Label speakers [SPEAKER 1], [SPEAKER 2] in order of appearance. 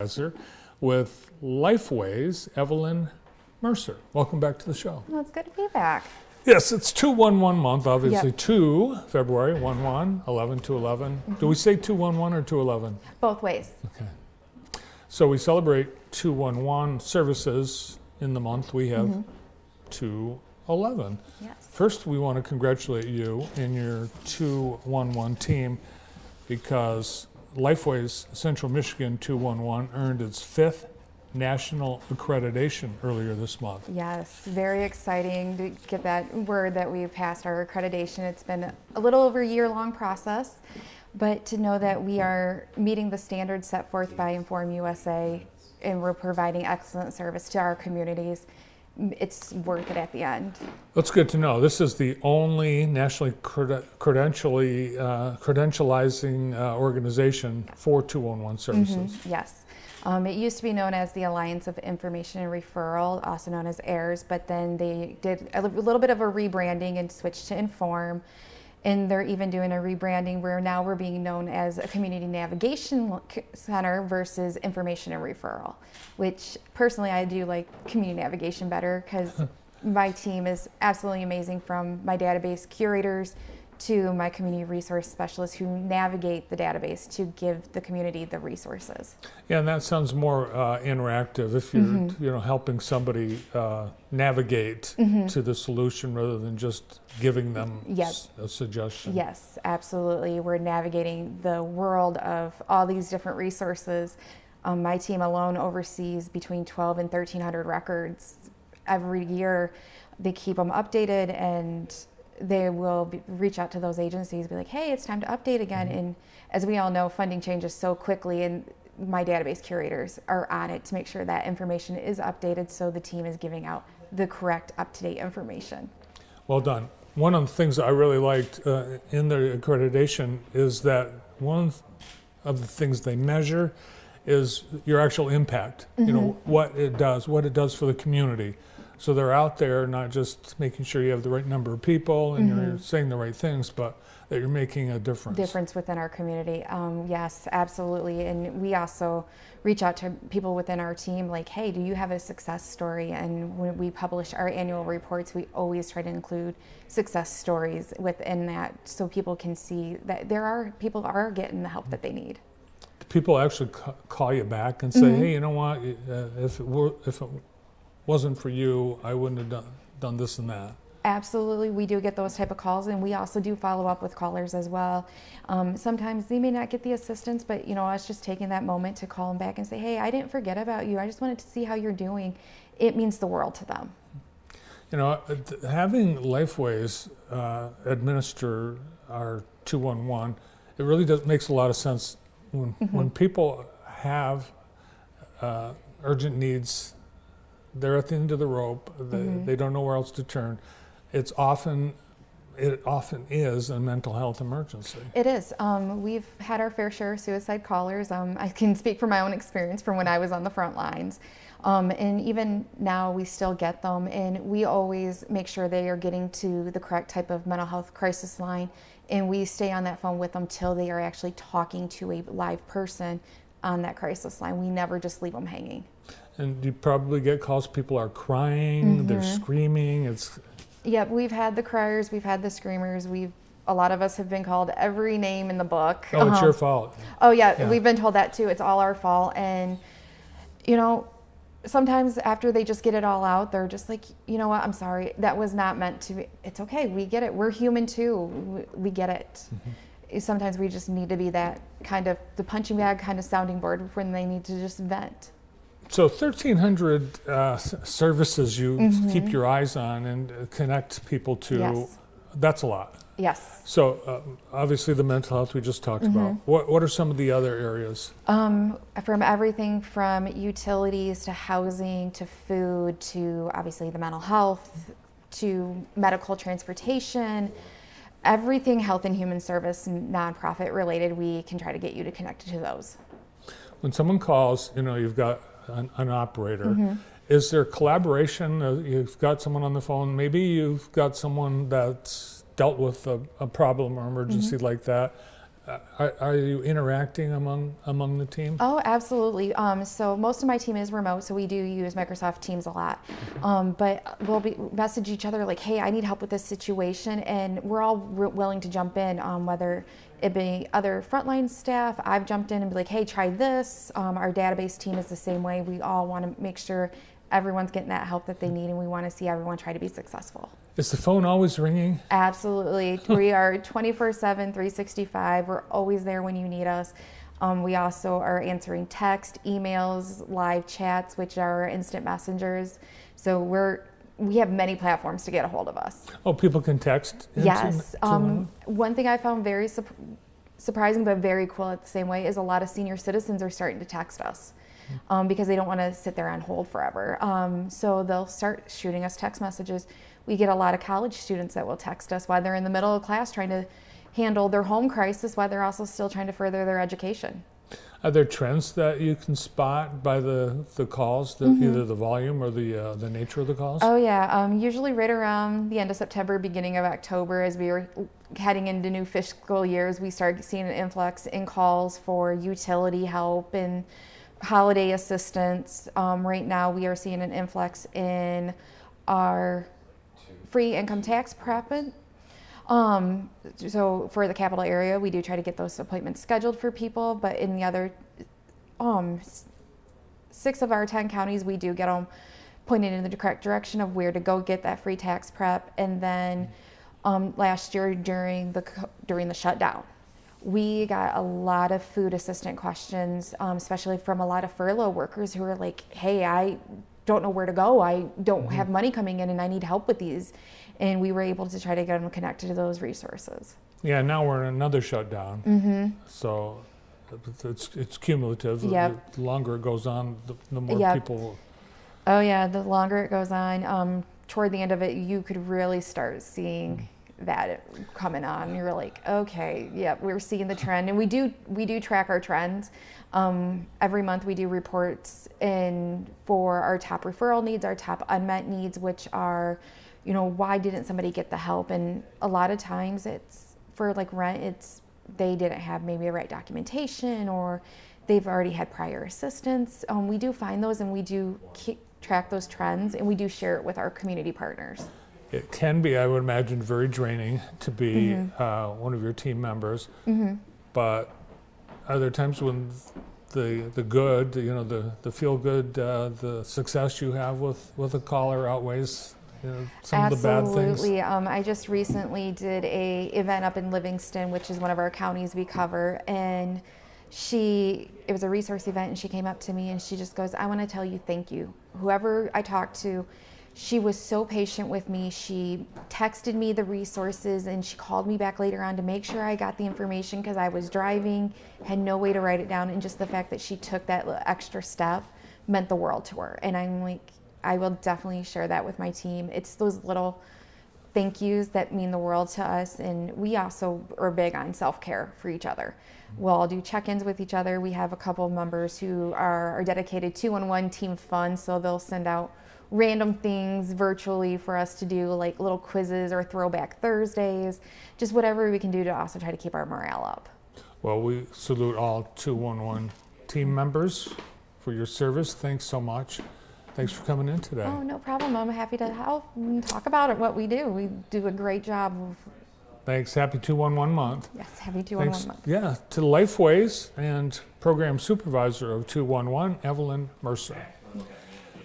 [SPEAKER 1] Supervisor with LifeWays, Evelyn Mercer. Welcome back to the show.
[SPEAKER 2] Well, it's good to be back.
[SPEAKER 1] Yes, it's 2/11 month, obviously.
[SPEAKER 2] Yep.
[SPEAKER 1] 2 February, 1/1, 11/2/11. Do we say 2/11 or 2/11?
[SPEAKER 2] Both ways.
[SPEAKER 1] Okay. So we celebrate 2/11 services in the month. We have 2/11.
[SPEAKER 2] Yes.
[SPEAKER 1] First, we want to congratulate you and your 2/11 team because LifeWays Central Michigan 2/11 earned its 5th national accreditation earlier this month.
[SPEAKER 2] Yes, very exciting to get that word that we passed our accreditation. It's been a little over a year-long process, but to know that we are meeting the standards set forth by Inform USA and we're providing excellent service to our communities, it's worth it at the end.
[SPEAKER 1] That's good to know. This is the only nationally credentializing organization for 211 services.
[SPEAKER 2] Yes. It used to be known as the Alliance of Information and Referral, also known as AIRS, but then they did a little bit of a rebranding and switched to Inform. And they're even doing a rebranding where now we're being known as a community navigation center versus information and referral, which personally I do like community navigation better because my team is absolutely amazing, from my database curators to my community resource specialists who navigate the database to give the community the resources.
[SPEAKER 1] Yeah, and that sounds more interactive if you're helping somebody navigate to the solution rather than just giving them a suggestion.
[SPEAKER 2] Yes, absolutely. We're navigating the world of all these different resources. My team alone oversees between 12 and 1,300 records every year. They keep them updated, and they will reach out to those agencies, be like, hey, it's time to update again. And as we all know, funding changes so quickly, and my database curators are on it to make sure that information is updated so the team is giving out the correct up-to-date information.
[SPEAKER 1] Well done. One of the things I really liked in the accreditation is that one of the things they measure is your actual impact, you know, what it does for the community. So they're out there not just making sure you have the right number of people and you're saying the right things, but that you're making a difference.
[SPEAKER 2] Difference within our community. Yes, absolutely. And we also reach out to people within our team like, hey, do you have a success story? And when we publish our annual reports, we always try to include success stories within that so people can see that people are getting the help that they need.
[SPEAKER 1] People actually call you back and say, hey, you know what, if it wasn't for you, I wouldn't have done this and that.
[SPEAKER 2] Absolutely, we do get those type of calls, and we also do follow up with callers as well. Sometimes they may not get the assistance, but us just taking that moment to call them back and say, hey, I didn't forget about you. I just wanted to see how you're doing. It means the world to them.
[SPEAKER 1] Having LifeWays administer our 211, it really makes a lot of sense when people have urgent needs. They're at the end of the rope. They don't know where else to turn. It often is a mental health emergency.
[SPEAKER 2] It is. We've had our fair share of suicide callers. I can speak from my own experience from when I was on the front lines. And even now we still get them, and we always make sure they are getting to the correct type of mental health crisis line, and we stay on that phone with them till they are actually talking to a live person on that crisis line. We never just leave them hanging.
[SPEAKER 1] And you probably get calls, people are crying, they're screaming.
[SPEAKER 2] Yep, we've had the criers, we've had the screamers, a lot of us have been called every name in the book.
[SPEAKER 1] Oh, it's your fault.
[SPEAKER 2] Oh yeah, we've been told that too. It's all our fault. And sometimes after they just get it all out, they're just like, you know what, I'm sorry, that was not meant to be. It's okay, we get it. We're human too. We get it. Sometimes we just need to be that kind of the punching bag kind of sounding board when they need to just vent.
[SPEAKER 1] So 1,300 services you keep your eyes on and connect people to.
[SPEAKER 2] Yes.
[SPEAKER 1] That's a lot.
[SPEAKER 2] Yes.
[SPEAKER 1] So obviously the mental health we just talked about. What are some of the other areas?
[SPEAKER 2] From everything from utilities to housing to food to obviously the mental health to medical transportation. Everything health and human service, nonprofit related, we can try to get you to connect to those.
[SPEAKER 1] When someone calls, you've got an operator. Is there collaboration? You've got someone on the phone. Maybe you've got someone that's dealt with a problem or emergency like that. Are you interacting among the team?
[SPEAKER 2] Oh, absolutely. So most of my team is remote, so we do use Microsoft Teams a lot. But we'll message each other like, hey, I need help with this situation, and we're all willing to jump in, whether it be other frontline staff. I've jumped in and be like, hey, try this. Our database team is the same way. We all want to make sure everyone's getting that help that they need, and we want to see everyone try to be successful.
[SPEAKER 1] Is the phone always ringing?
[SPEAKER 2] Absolutely. We are 24/7, 365. We're always there when you need us. We also are answering text, emails, live chats, which are instant messengers. So we have many platforms to get a hold of us.
[SPEAKER 1] Oh, people can text?
[SPEAKER 2] Yes. One thing I found very surprising but very cool at the same way is a lot of senior citizens are starting to text us. Because they don't want to sit there on hold forever. So they'll start shooting us text messages. We get a lot of college students that will text us while they're in the middle of class trying to handle their home crisis while they're also still trying to further their education.
[SPEAKER 1] Are there trends that you can spot by the calls, either the volume or the nature of the calls?
[SPEAKER 2] Oh yeah, usually right around the end of September, beginning of October, as we were heading into new fiscal years, we started seeing an influx in calls for utility help and holiday assistance. Right now we are seeing an influx in our free income tax prep. So for the capital area, we do try to get those appointments scheduled for people, but in the other 6 of our 10 counties, we do get them pointed in the correct direction of where to go get that free tax prep. And then last year during the shutdown, we got a lot of food assistant questions, especially from a lot of furlough workers who are like, hey, I don't know where to go. I don't have money coming in and I need help with these. And we were able to try to get them connected to those resources.
[SPEAKER 1] Yeah, now we're in another shutdown. So it's cumulative.
[SPEAKER 2] Yep.
[SPEAKER 1] The longer it goes on, the more people.
[SPEAKER 2] Oh yeah, the longer it goes on, toward the end of it, you could really start seeing that coming on. You're like, okay, yeah, we're seeing the trend, and we do track our trends. Every month we do reports in for our top referral needs, our top unmet needs, which are, why didn't somebody get the help? And a lot of times it's for like rent, it's they didn't have maybe the right documentation, or they've already had prior assistance. We do find those, and we do track those trends, and we do share it with our community partners.
[SPEAKER 1] It can be, I would imagine, very draining to be one of your team members. But are there times when the good, the feel good, the success you have with a caller outweighs some of the bad things?
[SPEAKER 2] Absolutely. I just recently did a event up in Livingston, which is one of our counties we cover, and it was a resource event, and she came up to me and she just goes, I want to tell you thank you. Whoever I talked to, she was so patient with me. She texted me the resources, and she called me back later on to make sure I got the information because I was driving, had no way to write it down, and just the fact that she took that extra step meant the world to her. And I'm like, I will definitely share that with my team. It's those little thank yous that mean the world to us, and we also are big on self-care for each other. We'll all do check-ins with each other. We have a couple of members who are dedicated 2-on-1 team fun, so they'll send out random things virtually for us to do, like little quizzes or throwback Thursdays, just whatever we can do to also try to keep our morale up.
[SPEAKER 1] Well, we salute all 211 team members for your service. Thanks so much. Thanks for coming in today.
[SPEAKER 2] Oh, no problem. I'm happy to help and talk about it, what we do. We do a great job.
[SPEAKER 1] Thanks. Happy 211 month.
[SPEAKER 2] Yes, happy 211 month.
[SPEAKER 1] Yeah, to LifeWays and Program Supervisor of 211, Evelyn Mercer.